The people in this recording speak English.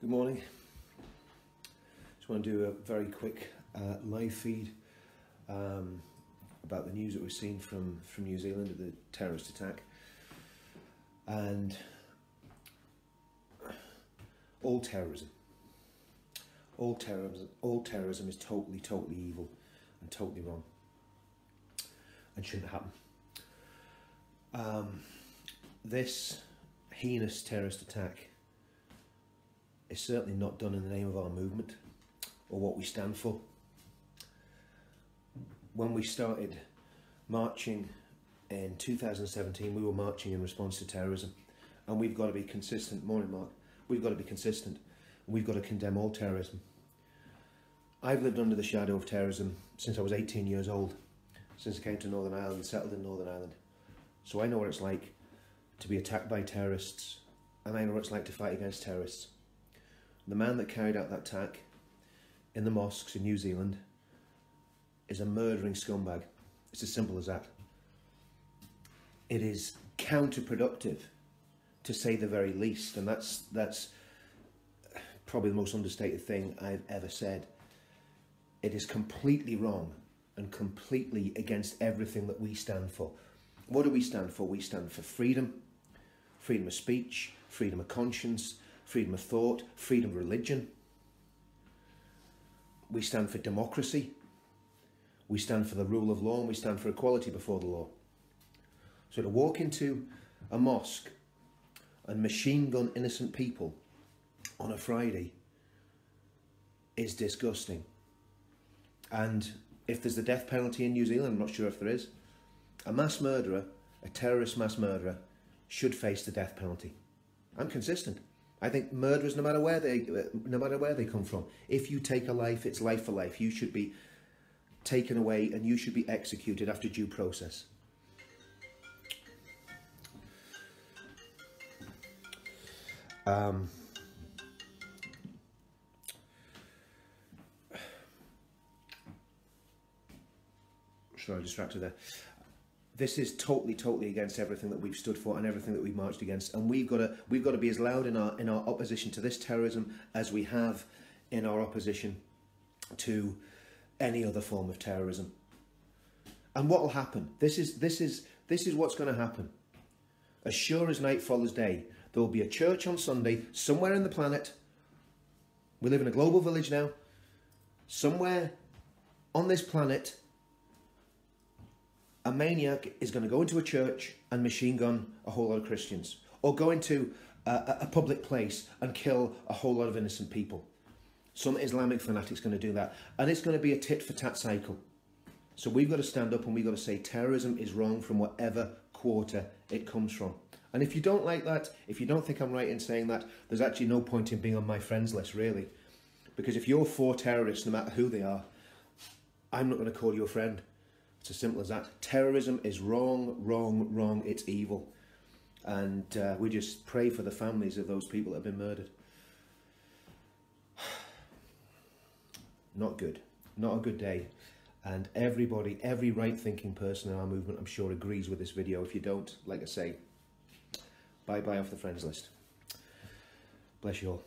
Good morning. Just want to do a very quick live feed about the news that we've seen from New Zealand of the terrorist attack, and all terrorism is totally evil and totally wrong and shouldn't happen. This heinous terrorist attack is certainly not done in the name of our movement or what we stand for. When we started marching in 2017, we were marching in response to terrorism, and we've got to be consistent. Morning, Mark. We've got to be consistent. We've got to condemn all terrorism. I've lived under the shadow of terrorism since I was 18 years old, since I came to Northern Ireland, settled in Northern Ireland. So I know what it's like to be attacked by terrorists, and I know what it's like to fight against terrorists. The man that carried out that attack in the mosques in New Zealand is a murdering scumbag. It's as simple as that. It is counterproductive, to say the very least, and that's probably the most understated thing I've ever said. It is completely wrong and completely against everything that we stand for. What do we stand for? We stand for freedom, freedom of speech, freedom of conscience, freedom of thought, freedom of religion. We stand for democracy. We stand for the rule of law, and we stand for equality before the law. So to walk into a mosque and machine gun innocent people on a Friday is disgusting. And if there's the death penalty in New Zealand, I'm not sure if there is, a mass murderer, a terrorist mass murderer, should face the death penalty. I'm consistent. I think murderers, no matter where they come from, if you take a life, it's life for life. You should be taken away and you should be executed after due process. Sorry, distracted there. This is totally against everything that we've stood for and everything that we've marched against, and we've got to be as loud in our opposition to this terrorism as we have in our opposition to any other form of terrorism. And what will happen? This is what's going to happen. As sure as night follows day, there will be a church on Sunday somewhere in the planet. We live in a global village now. Somewhere on this planet, a maniac is going to go into a church and machine gun a whole lot of Christians, or go into a public place and kill a whole lot of innocent people. Some Islamic fanatic's going to do that, and it's going to be a tit-for-tat cycle. So we've got to stand up and we've got to say terrorism is wrong from whatever quarter it comes from. And if you don't like that, if you don't think I'm right in saying that, there's actually no point in being on my friends list, really. Because if you're for terrorists, no matter who they are, I'm not going to call you a friend. It's as simple as that. Terrorism is wrong, it's evil. And we just pray for the families of those people that have been murdered. Not good. Not a good day. And everybody, every right-thinking person in our movement, I'm sure, agrees with this video. If you don't, like I say, bye-bye off the friends list. Bless you all.